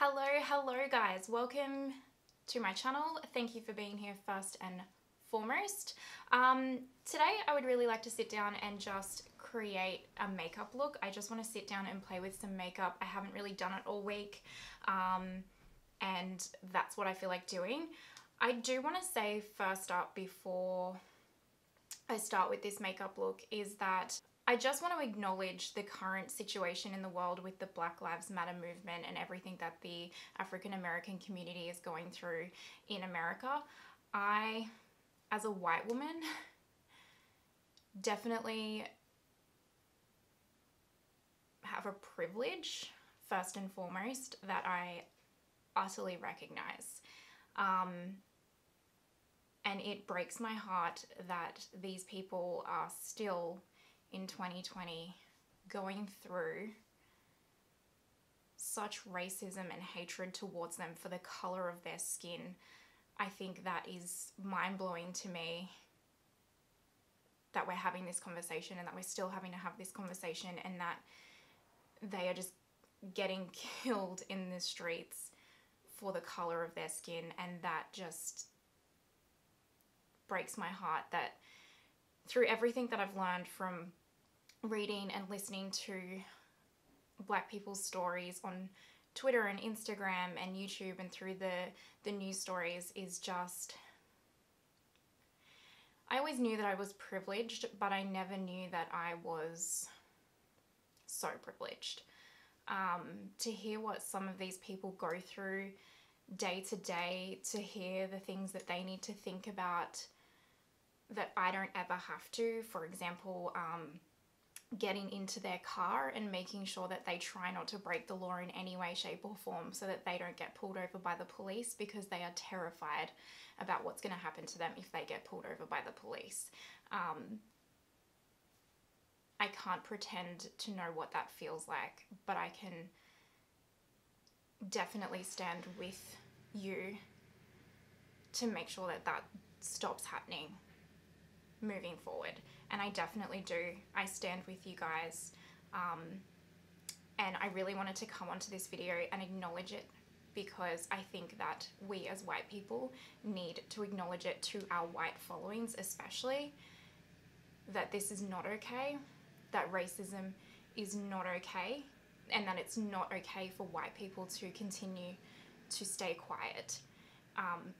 Hello guys, welcome to my channel. Thank you for being here first and foremost. Today I would really like to sit down and just create a makeup look. I just want to sit down and play with some makeup. I haven't really done it all week and that's what I feel like doing. I do want to say first up before I start with this makeup look is that I just want to acknowledge the current situation in the world with the Black Lives Matter movement and everything that the African American community is going through in America. I, as a white woman, definitely have a privilege, first and foremost, that I utterly recognize. And it breaks my heart that these people are still in 2020 going through such racism and hatred towards them for the color of their skin. I think that is mind-blowing to me that we're having this conversation and that we're still having to have this conversation and that they are just getting killed in the streets for the color of their skin, and that just breaks my heart that through everything that I've learned from reading and listening to Black people's stories on Twitter and Instagram and YouTube and through the news stories is just, I always knew that I was privileged, but I never knew that I was so privileged. To hear what some of these people go through day to day, to hear the things that they need to think about that I don't ever have to. For example, getting into their car and making sure that they try not to break the law in any way, shape or form so that they don't get pulled over by the police because they are terrified about what's going to happen to them if they get pulled over by the police. I can't pretend to know what that feels like, but I can definitely stand with you to make sure that that stops happening moving forward. And I definitely do. I stand with you guys. And I really wanted to come onto this video and acknowledge it because I think that we as white people need to acknowledge it to our white followings especially, that this is not okay, that racism is not okay, and that it's not okay for white people to continue to stay quiet.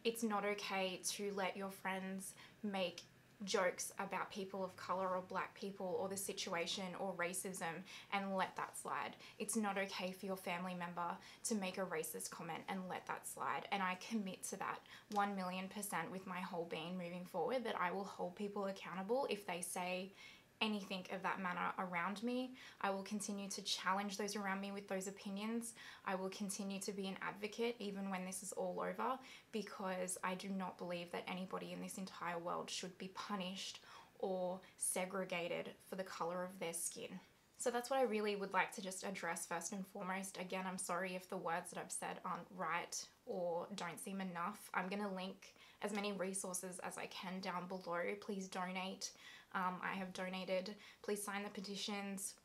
It's not okay to let your friends make jokes about people of color or Black people or the situation or racism and let that slide. It's not okay for your family member to make a racist comment and let that slide. And I commit to that 1,000,000% with my whole being moving forward, that I will hold people accountable if they say anything of that manner around me. I will continue to challenge those around me with those opinions. I will continue to be an advocate even when this is all over, because I do not believe that anybody in this entire world should be punished or segregated for the color of their skin. So that's what I really would like to just address first and foremost. Again, I'm sorry if the words that I've said aren't right or don't seem enough. I'm going to link as many resources as I can down below. Please donate. I have donated. Please sign the petitions.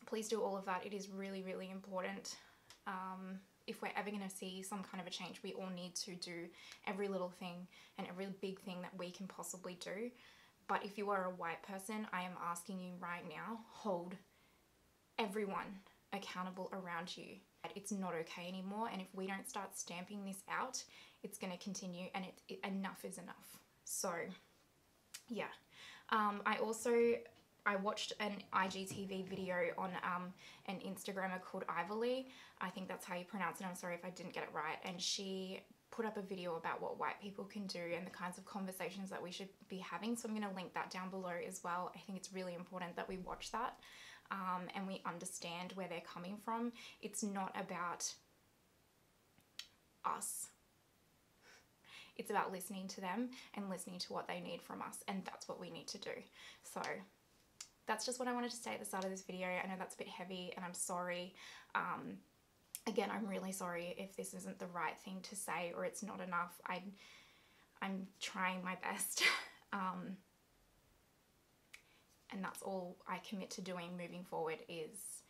Please do all of that. It is really, really important. If we're ever going to see some kind of a change, we all need to do every little thing and every big thing that we can possibly do. But if you are a white person, I am asking you right now, hold everyone accountable around you. It's not okay anymore, and if we don't start stamping this out, it's going to continue, and enough is enough. So yeah. I watched an IGTV video on an Instagrammer called Ivory. I think that's how you pronounce it. I'm sorry if I didn't get it right. And she put up a video about what white people can do and the kinds of conversations that we should be having. So I'm going to link that down below as well. I think it's really important that we watch that and we understand where they're coming from. It's not about us. It's about listening to them and listening to what they need from us, and that's what we need to do. So that's just what I wanted to say at the start of this video. I know that's a bit heavy and I'm sorry. Again, I'm really sorry if this isn't the right thing to say or it's not enough. I'm trying my best. And that's all I commit to doing moving forward, is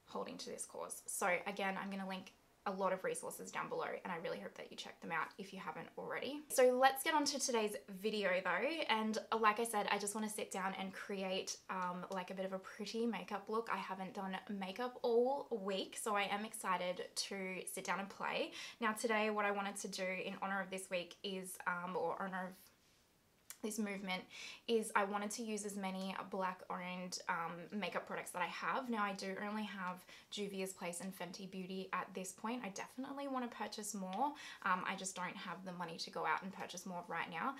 holding to this cause. So again, I'm going to link a lot of resources down below, and I really hope that you check them out if you haven't already. So let's get on to today's video though, and like I said, I just want to sit down and create like a bit of a pretty makeup look. I haven't done makeup all week, so I am excited to sit down and play. Now today what I wanted to do in honor of this week is, or honor of this movement, is I wanted to use as many black owned makeup products that I have. Now I do only have Juvia's Place and Fenty Beauty at this point. I definitely want to purchase more. I just don't have the money to go out and purchase more right now.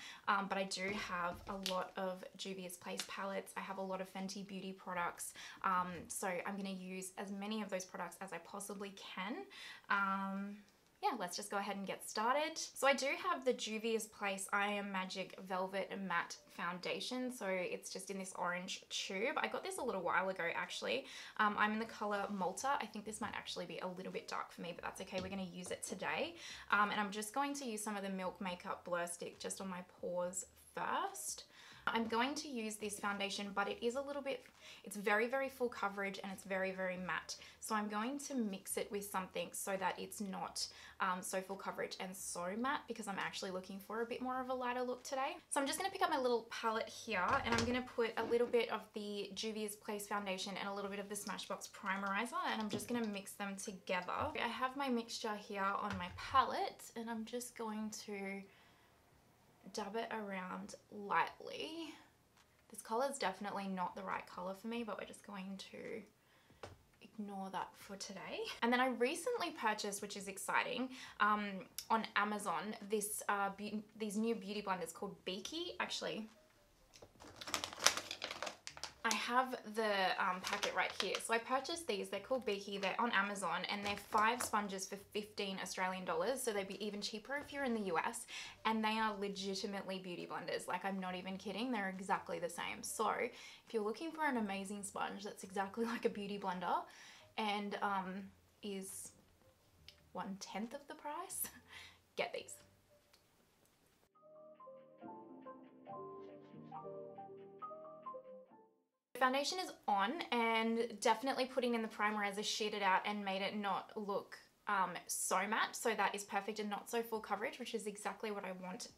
But I do have a lot of Juvia's Place palettes. I have a lot of Fenty Beauty products. So I'm going to use as many of those products as I possibly can. Yeah, let's just go ahead and get started. So I do have the Juvia's Place I Am Magic Velvet Matte Foundation. So it's just in this orange tube. I got this a little while ago actually. I'm in the color Malta. I think this might actually be a little bit dark for me, but that's okay. We're going to use it today. And I'm just going to use some of the Milk Makeup Blur Stick just on my pores first. I'm going to use this foundation, but it is a little bit, it's very, very full coverage and it's very, very matte. So I'm going to mix it with something so that it's not so full coverage and so matte, because I'm actually looking for a bit more of a lighter look today. So I'm just going to pick up my little palette here and I'm going to put a little bit of the Juvia's Place foundation and a little bit of the Smashbox Primerizer, and I'm just going to mix them together. I have my mixture here on my palette and I'm just going to dab it around lightly. This color is definitely not the right color for me, but we're just going to ignore that for today. And then I recently purchased, which is exciting, on Amazon, this these new beauty blenders called Peachy. Actually, I have the packet right here. So I purchased these. They're called Peachy. They're on Amazon and they're 5 sponges for 15 Australian dollars. So they'd be even cheaper if you're in the US. And they are legitimately beauty blenders. Like, I'm not even kidding. They're exactly the same. So if you're looking for an amazing sponge that's exactly like a beauty blender and is 1/10 of the price, get these. Foundation is on, and definitely putting in the primerizer sheeted out and made it not look so matte, so that is perfect and not so full coverage, which is exactly what I want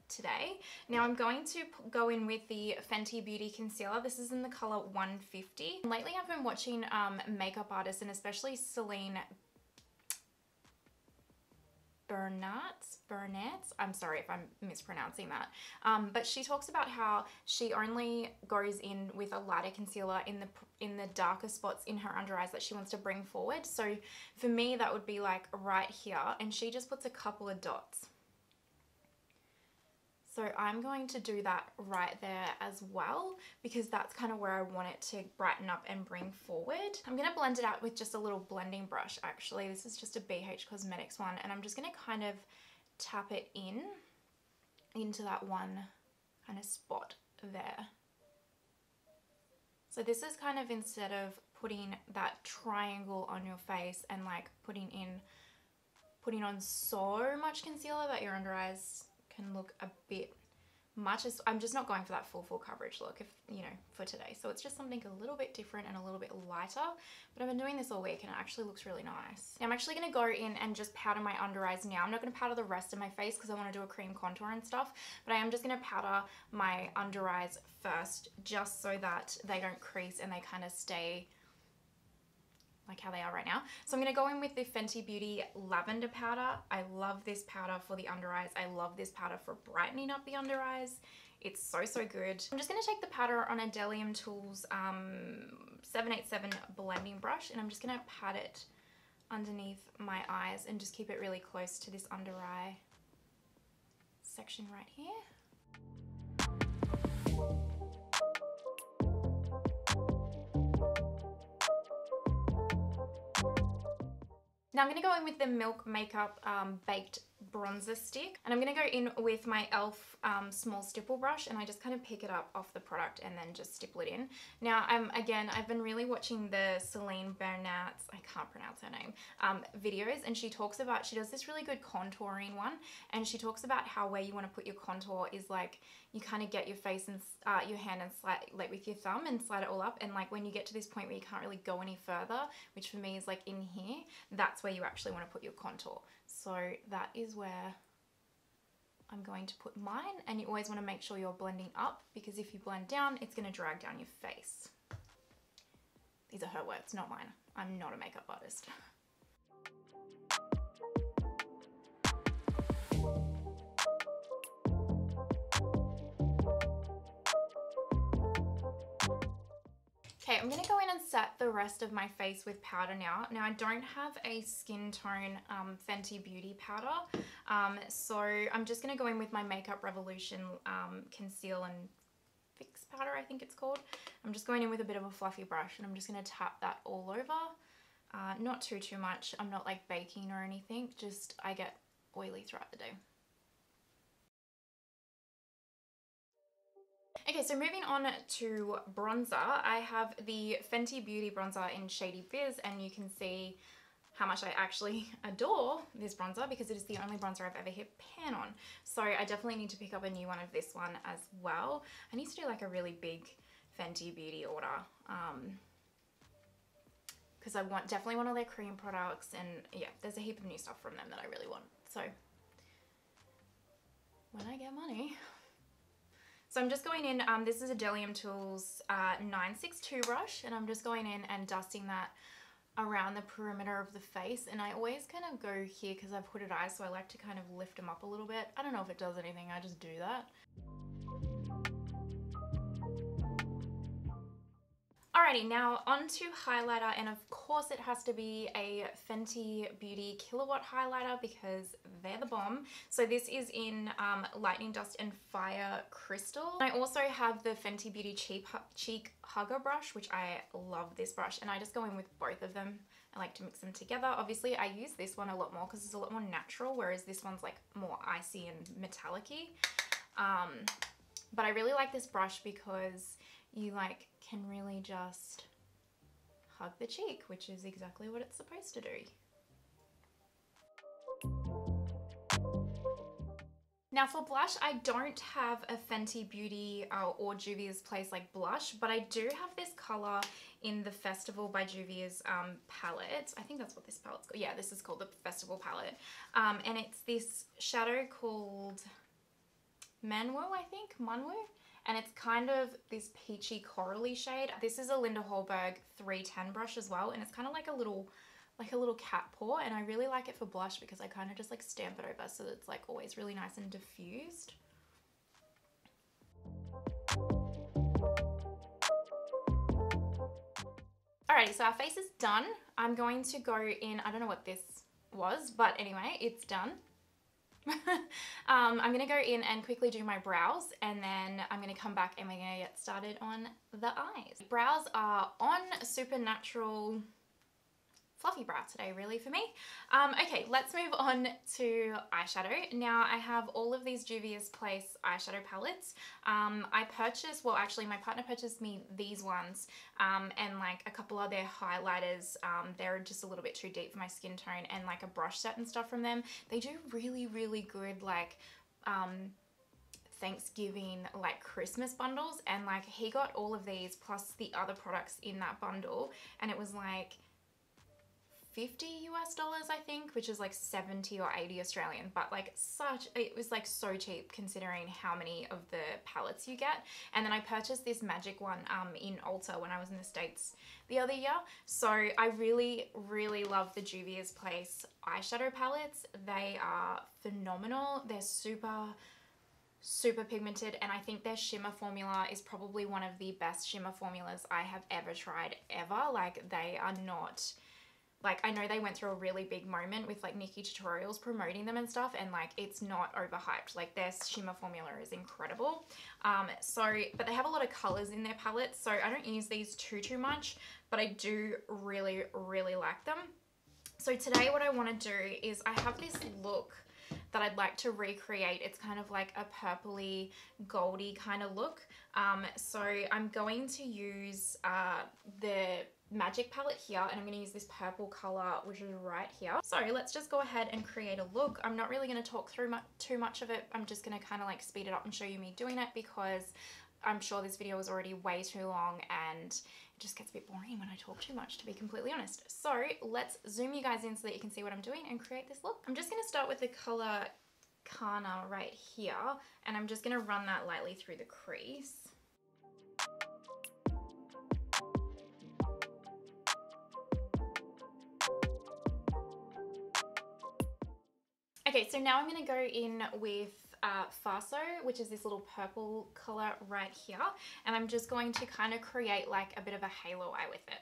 today. Now I'm going to go in with the Fenty Beauty Concealer. This is in the color 150. Lately I've been watching makeup artists, and especially Celine Burnett, I'm sorry if I'm mispronouncing that, but she talks about how she only goes in with a lighter concealer in the darker spots in her under eyes that she wants to bring forward. So for me that would be like right here, and she just puts a couple of dots. So I'm going to do that right there as well, because that's kind of where I want it to brighten up and bring forward. I'm going to blend it out with just a little blending brush actually. This is just a BH Cosmetics one, and I'm just going to kind of tap it into that one kind of spot there. So this is kind of, instead of putting that triangle on your face and like putting on so much concealer that your under eyes can look a bit much. I'm just not going for that full coverage look, if you know, for today. So it's just something a little bit different and a little bit lighter, but I've been doing this all week and it actually looks really nice. Now I'm actually going to go in and just powder my under eyes now. I'm not going to powder the rest of my face because I want to do a cream contour and stuff, but I am just going to powder my under eyes first, just so that they don't crease and they kind of stay like how they are right now. So I'm going to go in with the Fenty Beauty Lavender powder. I love this powder for the under eyes. I love this powder for brightening up the under eyes. It's so, so good. I'm just going to take the powder on a Delium Tools 787 blending brush, and I'm just going to pat it underneath my eyes and just keep it really close to this under eye section right here. Now I'm going to go in with the Milk Makeup Baked bronzer stick, and I'm going to go in with my e.l.f. Small stipple brush, and I just kind of pick it up off the product and then just stipple it in. Now again, I've been really watching the Celine Bernat's, I can't pronounce her name, videos, and she does this really good contouring one, and she talks about how where you want to put your contour is like you kind of get your face and your hand and slide like with your thumb and slide it all up, and like when you get to this point where you can't really go any further, which for me is like in here, that's where you actually want to put your contour. So that is where I'm going to put mine, and you always want to make sure you're blending up, because if you blend down, it's going to drag down your face. These are her words, not mine. I'm not a makeup artist. Okay, I'm going to go in and set the rest of my face with powder now. Now, I don't have a skin tone Fenty Beauty powder, so I'm just going to go in with my Makeup Revolution Conceal and Fix powder, I think it's called. I'm just going in with a bit of a fluffy brush, and I'm just going to tap that all over. Not too much. I'm not like baking or anything, just I get oily throughout the day. Okay, so moving on to bronzer, I have the Fenty Beauty bronzer in Shady Fizz, and you can see how much I actually adore this bronzer because it is the only bronzer I've ever hit pan on. So I definitely need to pick up a new one of this one as well. I need to do like a really big Fenty Beauty order because I definitely want all their cream products, and yeah, there's a heap of new stuff from them that I really want. So when I get money. So I'm just going in, this is a Delium Tools 962 brush, and I'm just going in and dusting that around the perimeter of the face, and I always kind of go here because I've hooded eyes, so I like to kind of lift them up a little bit. I don't know if it does anything, I just do that. Alrighty, now onto highlighter, and of course it has to be a Fenty Beauty Killawatt highlighter because they're the bomb. So this is in Lightning Dust and Fire Crystal. I also have the Fenty Beauty Cheek Hugger brush, which I love this brush, and I just go in with both of them. I like to mix them together. Obviously I use this one a lot more because it's a lot more natural, whereas this one's like more icy and metallic-y. But I really like this brush because you like can really just hug the cheek, which is exactly what it's supposed to do. Now for blush, I don't have a Fenty Beauty or Juvia's Place like blush, but I do have this color in the Festival by Juvia's palette. I think that's what this palette's called. Yeah, this is called the Festival palette. And it's this shadow called Mmanwu, I think, Mmanwu. And it's kind of this peachy corally shade. This is a Linda Hallberg 310 brush as well, and it's kind of like a little cat paw, and I really like it for blush because I kind of just like stamp it over so that it's like always really nice and diffused. Alrighty, so our face is done. I'm going to go in, I don't know what this was, but anyway, it's done. I'm going to go in and quickly do my brows, and then I'm going to come back and we're going to get started on the eyes. Brows are on Supernatural fluffy brow today, really, for me. Okay, let's move on to eyeshadow. Now, I have all of these Juvia's Place eyeshadow palettes. I purchased, well, actually, my partner purchased me these ones and like a couple of their highlighters. They're just a little bit too deep for my skin tone, and like a brush set and stuff from them. They do really, really good, like, Thanksgiving like Christmas bundles, and like he got all of these plus the other products in that bundle, and it was like $50 US, I think, which is like 70 or 80 Australian, but like it was like so cheap considering how many of the palettes you get. And then I purchased this magic one in Ulta when I was in the States the other year. So I really, really love the Juvia's Place eyeshadow palettes. They are phenomenal. They're super pigmented, and I think their shimmer formula is probably one of the best shimmer formulas I have ever tried ever. Like, they are not, like, I know they went through a really big moment with like Nikki Tutorials promoting them and stuff, and like it's not overhyped. Like, their shimmer formula is incredible. But they have a lot of colors in their palette, so I don't use these too much, but I do really like them. So today what I want to do is I have this look that I'd like to recreate. It's kind of like a purpley, goldy kind of look. So I'm going to use the Magic palette here, and I'm going to use this purple color, which is right here. So let's just go ahead and create a look. I'm not really going to talk through too much of it. I'm just going to kind of like speed it up and show you me doing it, because I'm sure this video is already way too long and it just gets a bit boring when I talk too much, to be completely honest. So let's zoom you guys in so that you can see what I'm doing and create this look. I'm just going to start with the color Kana right here, and I'm just going to run that lightly through the crease. Okay, so now I'm going to go in with Faso, which is this little purple color right here, and I'm just going to kind of create like a bit of a halo eye with it.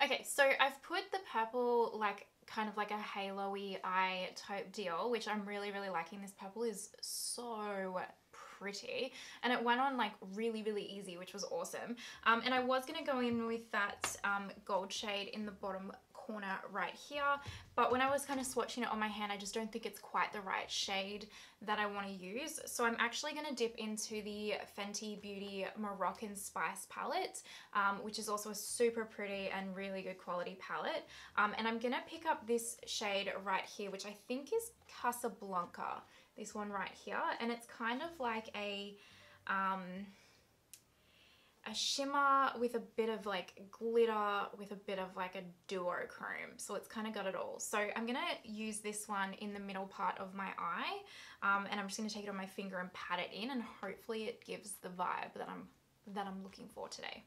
Okay, so I've put the purple like kind of like a halo-y eye type deal, which I'm really liking. This purple is so pretty, and it went on like really easy, which was awesome. And I was going to go in with that gold shade in the bottom corner right here, but when I was kind of swatching it on my hand, I just don't think it's quite the right shade that I want to use. So I'm actually going to dip into the Fenty Beauty Moroccan Spice palette, which is also a super pretty and really good quality palette. And I'm going to pick up this shade right here, which I think is Casablanca, this one right here, and it's kind of like a shimmer with a bit of like glitter with a bit of like a duochrome, so it's kind of got it all. So I'm gonna use this one in the middle part of my eye, and I'm just gonna take it on my finger and pat it in, and hopefully it gives the vibe that I'm looking for today.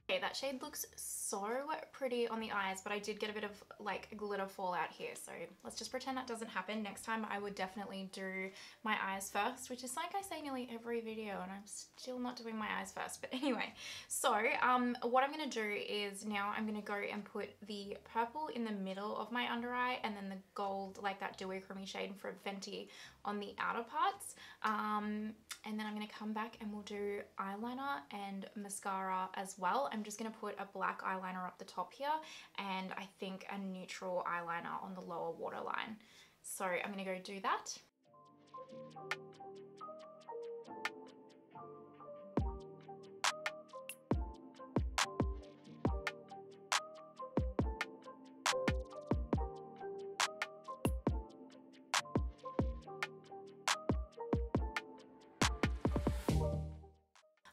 Okay, that shade looks so pretty on the eyes, but I did get a bit of like glitter fallout here, so let's just pretend that doesn't happen. Next time I would definitely do my eyes first, which is like I say nearly every video, and I'm still not doing my eyes first. But anyway, so what I'm going to do is now I'm going to go and put the purple in the middle of my under eye, and then the gold, like that duochrome shade from Fenty, on the outer parts, and then I'm going to come back and we'll do eyeliner and mascara as well. I'm just going to put a black eyeliner up the top here, and I think a neutral eyeliner on the lower waterline. So I'm going to go do that.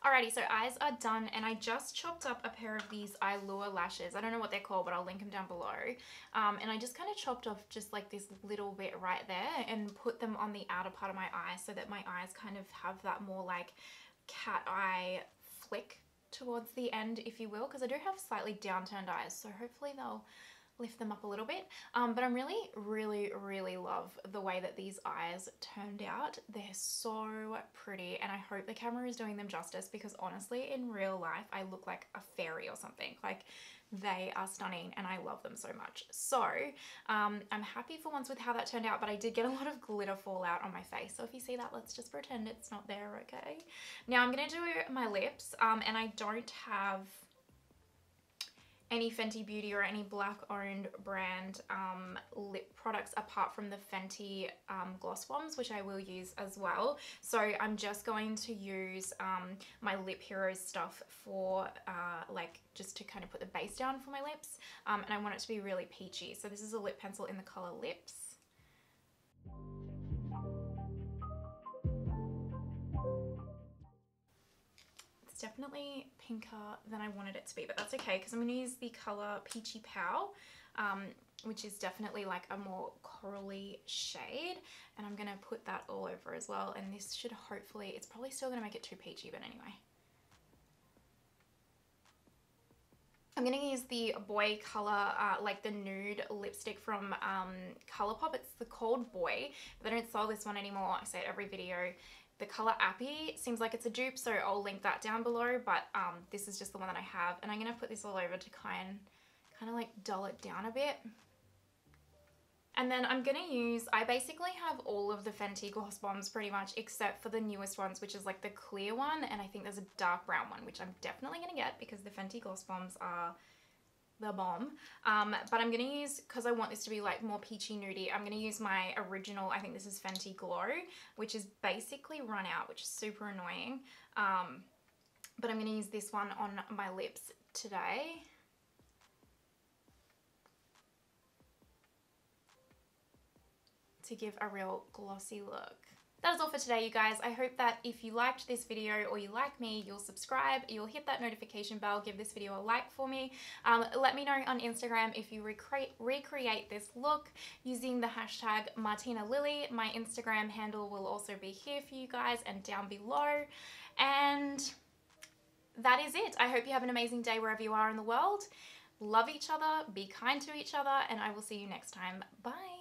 Alrighty, so eyes are done, and I just chopped up a pair of these Eyelure lashes. I don't know what they're called, but I'll link them down below. And I just kind of chopped off just like this little bit right there and put them on the outer part of my eye so that my eyes kind of have that more like cat eye flick towards the end, if you will, because I do have slightly downturned eyes, so hopefully they'll lift them up a little bit. But I really love the way that these eyes turned out. They're so pretty, and I hope the camera is doing them justice, because honestly in real life I look like a fairy or something. Like, they are stunning and I love them so much. So I'm happy for once with how that turned out, but I did get a lot of glitter fallout on my face, so if you see that, let's just pretend it's not there, okay? Now I'm gonna do my lips, and I don't have any Fenty Beauty or any black owned brand lip products apart from the Fenty gloss bombs, which I will use as well. So I'm just going to use my Lip Hero stuff for like just to kind of put the base down for my lips, and I want it to be really peachy. So this is a lip pencil in the color Lips. Definitely pinker than I wanted it to be, but that's okay because I'm going to use the color Peachy Pow, which is definitely like a more corally shade, and I'm going to put that all over as well, and this should hopefully, it's probably still going to make it too peachy, but anyway. I'm going to use the Boy Color, like the nude lipstick from Colourpop. It's the called Boy. They don't sell this one anymore. I say it every video. The color Appy seems like it's a dupe, so I'll link that down below, but this is just the one that I have, and I'm going to put this all over to kind of like dull it down a bit. And then I'm going to use, I basically have all of the Fenty gloss bombs pretty much, except for the newest ones, which is like the clear one, and I think there's a dark brown one, which I'm definitely going to get because the Fenty gloss bombs are the bomb. But I'm going to use, because I want this to be like more peachy nudie, I'm going to use my original, I think this is Fenty Glow, which is basically run out, which is super annoying. But I'm going to use this one on my lips today. To give a real glossy look. That is all for today, you guys. I hope that if you liked this video or you like me, you'll subscribe, you'll hit that notification bell, give this video a like for me. Let me know on Instagram if you recreate this look using the hashtag #MartinaLily. My Instagram handle will also be here for you guys and down below. And that is it. I hope you have an amazing day wherever you are in the world. Love each other, be kind to each other, and I will see you next time. Bye.